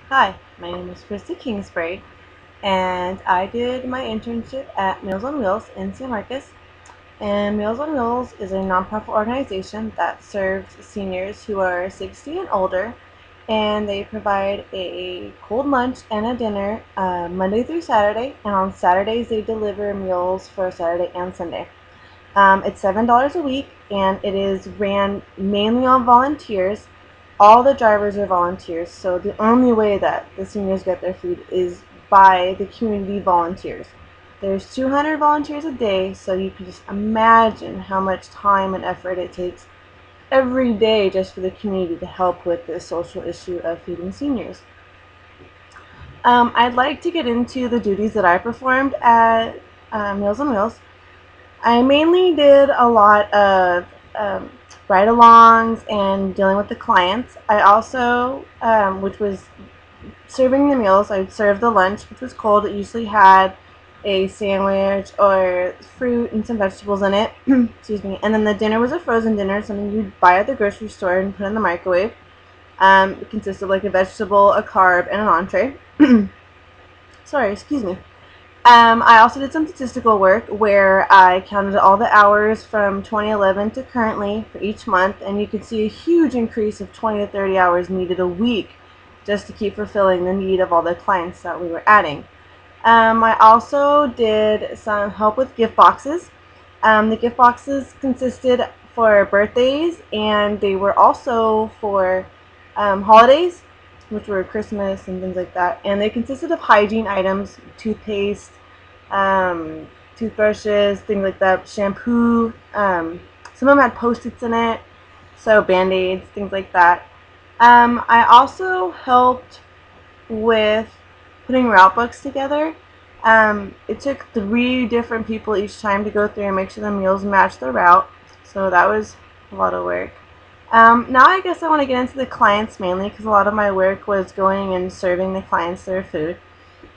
Hi, my name is Christy Kingsbury, and I did my internship at Meals on Wheels in San Marcos. And Meals on Wheels is a nonprofit organization that serves seniors who are 60 and older, and they provide a cold lunch and a dinner Monday through Saturday, and on Saturdays they deliver meals for Saturday and Sunday. It's $7 a week, and it is ran mainly on volunteers. All the drivers are volunteers, so the only way that the seniors get their food is by the community volunteers. There's 200 volunteers a day, so you can just imagine how much time and effort it takes every day just for the community to help with this social issue of feeding seniors. I'd like to get into the duties that I performed at Meals on Wheels. I mainly did a lot of um, ride-alongs and dealing with the clients. I also, which was serving the meals, I would serve the lunch, which was cold. It usually had a sandwich or fruit and some vegetables in it. Excuse me. And then the dinner was a frozen dinner, something you'd buy at the grocery store and put in the microwave. It consisted of like a vegetable, a carb, and an entree. Sorry, excuse me. I also did some statistical work where I counted all the hours from 2011 to currently for each month, and you can see a huge increase of 20 to 30 hours needed a week just to keep fulfilling the need of all the clients that we were adding. I also did some help with gift boxes. The gift boxes consisted for birthdays, and they were also for holidays, which were Christmas and things like that. And they consisted of hygiene items, toothpaste, um, toothbrushes, things like that, shampoo. Some of them had Post-its in it, so Band-Aids, things like that. I also helped with putting route books together. It took 3 different people each time to go through and make sure the meals matched the route, so that was a lot of work. Now I guess I want to get into the clients mainly because a lot of my work was going and serving the clients their food.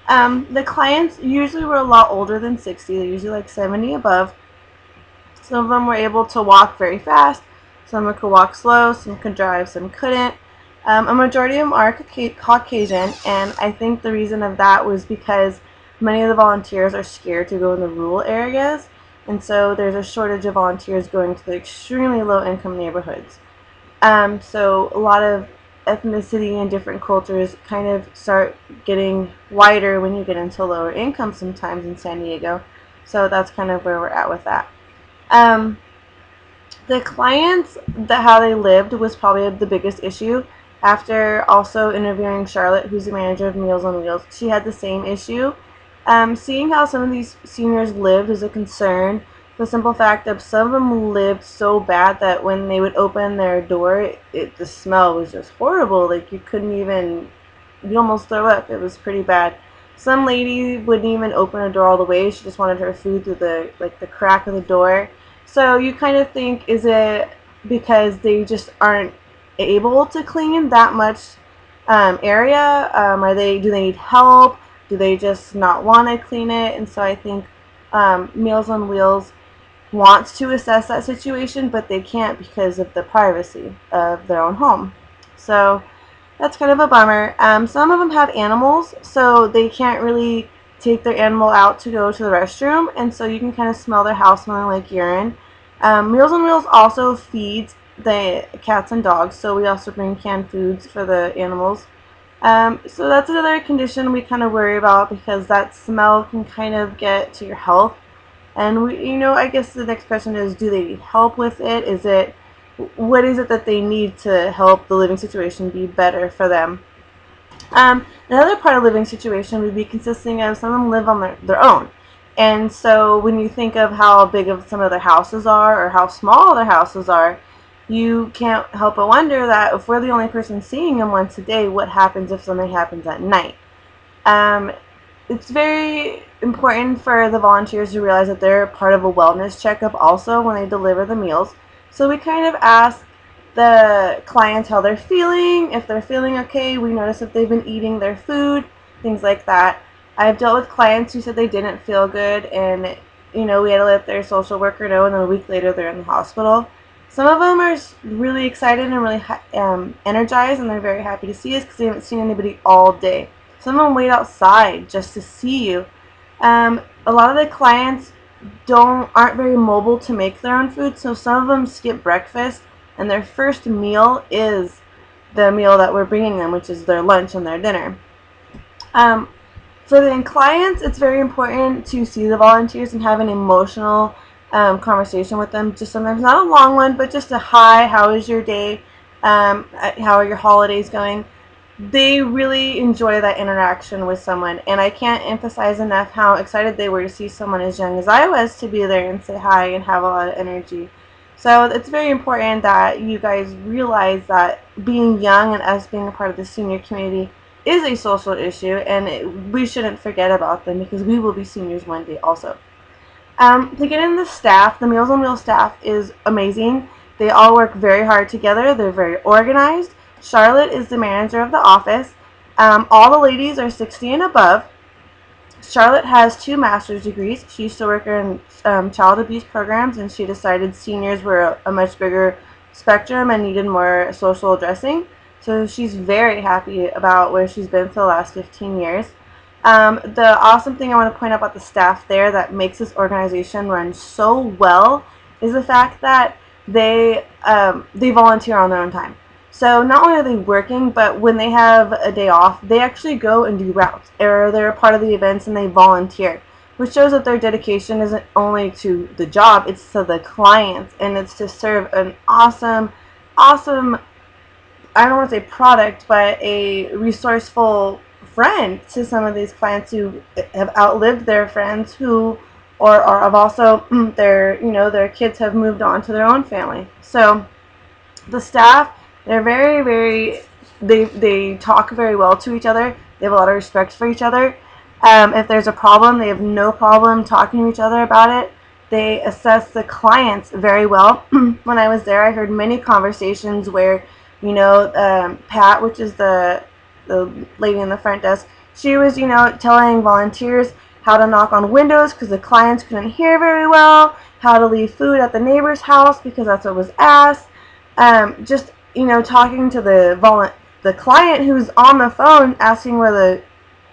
The clients usually were a lot older than 60. They're usually like 70 above. Some of them were able to walk very fast. Some could walk slow. Some could drive. Some couldn't. A majority of them are Caucasian, and I think the reason of that was because many of the volunteers are scared to go in the rural areas, and so there's a shortage of volunteers going to the extremely low-income neighborhoods. So a lot of ethnicity and different cultures kind of start getting wider when you get into lower income sometimes in San Diego. So that's kind of where we're at with that. Um, the clients, that how they lived was probably the biggest issue. After also interviewing Charlotte, who's the manager of Meals on Wheels, she had the same issue. Seeing how some of these seniors lived was a concern. The simple fact of some of them lived so bad that when they would open their door, the smell was just horrible. Like you couldn't even, you almost throw up. It was pretty bad. Some lady wouldn't even open her door all the way. She just wanted her food through the crack of the door. So you kind of think, is it because they just aren't able to clean that much area? Do they need help? Do they just not want to clean it? And so I think Meals on Wheels wants to assess that situation, but they can't because of the privacy of their own home. So that's kind of a bummer. Some of them have animals, so they can't really take their animal out to go to the restroom, and so you can kind of smell their house smelling like urine. Meals on Wheels also feeds the cats and dogs, so we also bring canned foods for the animals. So that's another condition we kind of worry about because that smell can kind of get to your health. And I guess the next question is, do they need help with it? What is it that they need to help the living situation be better for them? Another part of living situation would be consisting of some of them live on their own. And so when you think of how big of some of their houses are or how small their houses are, you can't help but wonder that if we're the only person seeing them once a day, what happens if something happens at night? Um, it's very important for the volunteers to realize that they're part of a wellness checkup also when they deliver the meals. So we kind of ask the clients how they're feeling. If they're feeling okay, we notice if they've been eating their food, things like that. I've dealt with clients who said they didn't feel good, and we had to let their social worker know, and then a week later they're in the hospital. Some of them are really excited and really energized, and they're very happy to see us because they haven't seen anybody all day. Some of them wait outside just to see you. A lot of the clients aren't very mobile to make their own food, so some of them skip breakfast, and their first meal is the meal that we're bringing them, which is their lunch and their dinner. For the clients, it's very important to see the volunteers and have an emotional conversation with them. Just sometimes not a long one, but just a hi, how is your day? How are your holidays going? They really enjoy that interaction with someone, and I can't emphasize enough how excited they were to see someone as young as I was to be there and say hi and have a lot of energy. So it's very important that you guys realize that being young and us being a part of the senior community is a social issue, and we shouldn't forget about them because we will be seniors one day also. To get in the staff, the Meals on Wheels staff is amazing. They all work very hard together. They're very organized. Charlotte is the manager of the office. All the ladies are 60 and above. Charlotte has 2 master's degrees. She used to work in child abuse programs, and she decided seniors were a much bigger spectrum and needed more social addressing. So she's very happy about where she's been for the last 15 years. The awesome thing I want to point out about the staff there that makes this organization run so well is the fact that they volunteer on their own time. So not only are they working, but when they have a day off, they actually go and do routes, or they're a part of the events and they volunteer, which shows that their dedication isn't only to the job, it's to the clients, and it's to serve an awesome, I don't want to say product, but a resourceful friend to some of these clients who have outlived their friends who or have also their kids have moved on to their own family. So the staff, they're they talk very well to each other. They have a lot of respect for each other. If there's a problem, they have no problem talking to each other about it. They assess the clients very well. When I was there, I heard many conversations where, Pat, which is the lady in the front desk, she was, telling volunteers how to knock on windows because the clients couldn't hear very well, how to leave food at the neighbor's house because that's what was asked. Just, talking to the client who's on the phone asking where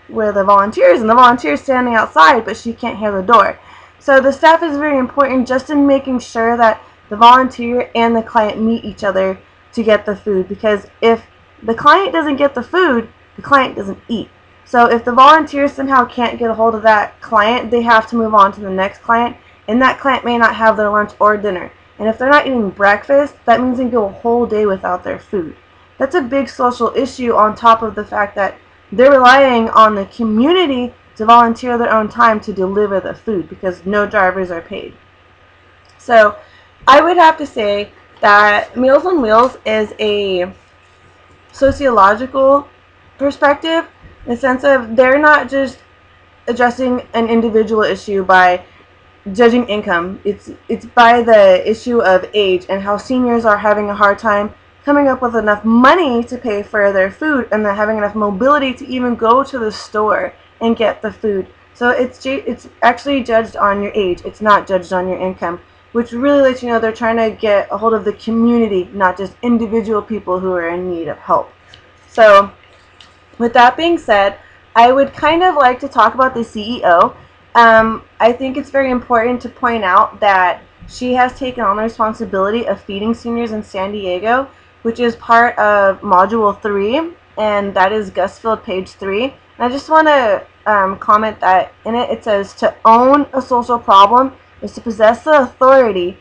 the volunteer is, and the volunteer is standing outside, but she can't hear the door. So the staff is very important just in making sure that the volunteer and the client meet each other to get the food, because if the client doesn't get the food, the client doesn't eat. So if the volunteer somehow can't get a hold of that client, they have to move on to the next client, and that client may not have their lunch or dinner. And if they're not eating breakfast, that means they go a whole day without their food. That's a big social issue on top of the fact that they're relying on the community to volunteer their own time to deliver the food because no drivers are paid. So I would have to say that Meals on Wheels is a sociological perspective in the sense of they're not just addressing an individual issue by judging income. It's by the issue of age and how seniors are having a hard time coming up with enough money to pay for their food, and they're having enough mobility to even go to the store and get the food. So it's actually judged on your age. It's not judged on your income, which really lets you know they're trying to get a hold of the community, not just individual people who are in need of help. So with that being said, I would kind of like to talk about the CEO. I think it's very important to point out that she has taken on the responsibility of feeding seniors in San Diego, which is part of Module 3, and that is Gusfield page 3. And I just want to comment that in it says to own a social problem is to possess the authority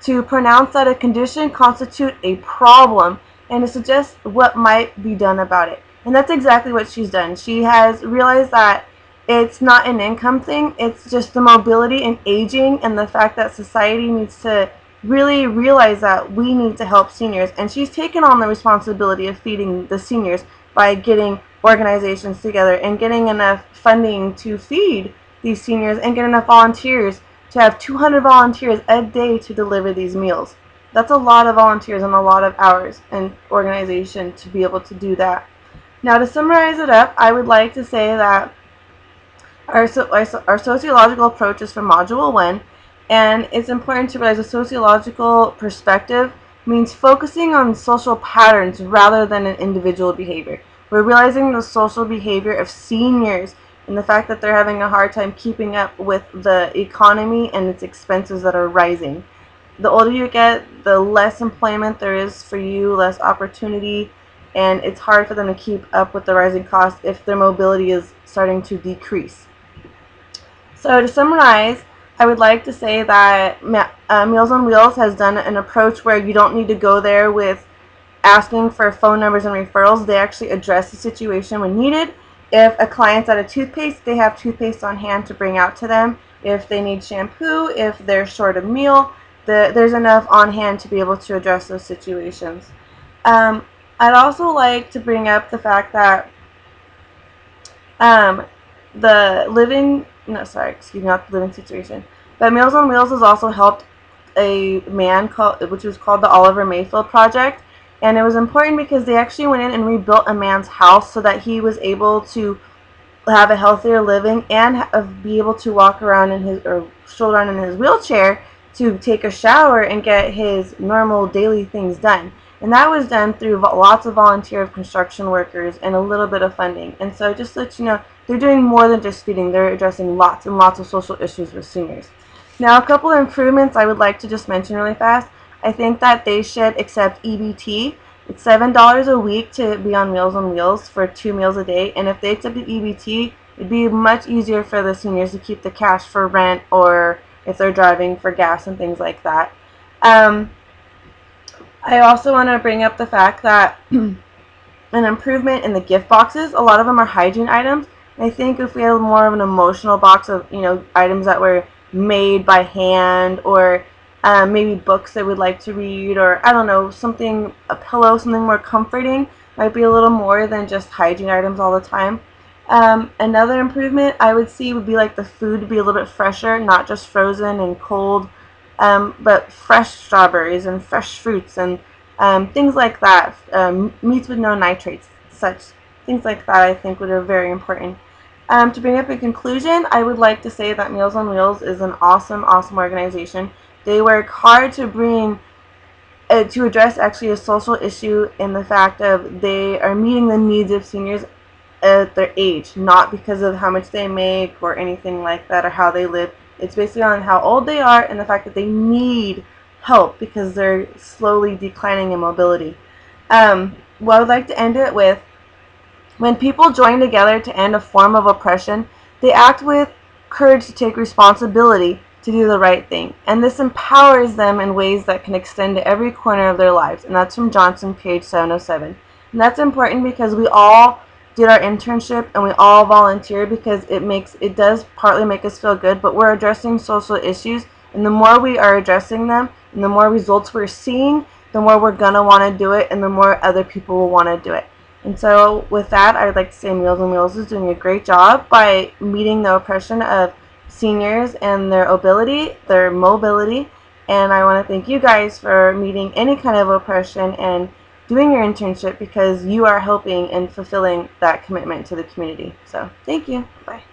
to pronounce that a condition constitutes a problem and to suggest what might be done about it. And that's exactly what she's done. She has realized that it's not an income thing, it's just the mobility and aging and the fact that society needs to really realize that we need to help seniors. And she's taken on the responsibility of feeding the seniors by getting organizations together and getting enough funding to feed these seniors and get enough volunteers to have 200 volunteers a day to deliver these meals. That's a lot of volunteers and a lot of hours and organization to be able to do that. Now, to summarize it up, I would like to say that our sociological approach is from Module 1, and it's important to realize a sociological perspective means focusing on social patterns rather than an individual behavior. We're realizing the social behavior of seniors and the fact that they're having a hard time keeping up with the economy and its expenses that are rising. The older you get, the less employment there is for you, less opportunity, and it's hard for them to keep up with the rising costs if their mobility is starting to decrease. So to summarize, I would like to say that Meals on Wheels has done an approach where you don't need to go there with asking for phone numbers and referrals. They actually address the situation when needed. If a client's out of toothpaste, they have toothpaste on hand to bring out to them. If they need shampoo, if they're short of meal, there's enough on hand to be able to address those situations. I'd also like to bring up the fact that the living, no, sorry, excuse me, not the living situation, but Meals on Wheels has also helped a man which was called the Oliver Mayfield Project, and it was important because they actually went in and rebuilt a man's house so that he was able to have a healthier living and be able to walk around in his, or stroll around in his wheelchair to take a shower and get his normal daily things done. And that was done through lots of volunteer construction workers and a little bit of funding. And so just to let you know, they're doing more than just feeding. They're addressing lots and lots of social issues with seniors. Now, a couple of improvements I would like to just mention really fast. I think that they should accept EBT. It's $7 a week to be on Meals on Wheels for 2 meals a day. And if they accepted EBT, it'd be much easier for the seniors to keep the cash for rent or if they're driving for gas and things like that. I also want to bring up the fact that an improvement in the gift boxes. A lot of them are hygiene items. I think if we had more of an emotional box of, items that were made by hand, or maybe books they would like to read, or I don't know, something, a pillow, something more comforting, might be a little more than just hygiene items all the time. Another improvement I would see would be like the food to be a little bit fresher, not just frozen and cold, but fresh strawberries and fresh fruits and things like that. Meats with no nitrates, such things like that I think are very important. To bring up a conclusion, I would like to say that Meals on Wheels is an awesome, awesome organization. They work hard to bring to address actually a social issue in the fact of they are meeting the needs of seniors at their age, not because of how much they make or anything like that or how they live. It's basically on how old they are and the fact that they need help because they're slowly declining in mobility. Well, I would like to end it with, when people join together to end a form of oppression, they act with courage to take responsibility to do the right thing. And this empowers them in ways that can extend to every corner of their lives. And that's from Johnson, page 707. And that's important because we all did our internship and we all volunteer because it does partly make us feel good, but we're addressing social issues, and the more we are addressing them and the more results we're seeing, the more we're going to want to do it and the more other people will want to do it. And so with that, I would like to say Meals on Wheels is doing a great job by meeting the oppression of seniors and their mobility, and I want to thank you guys for meeting any kind of oppression and doing your internship because you are helping and fulfilling that commitment to the community. So thank you. Bye.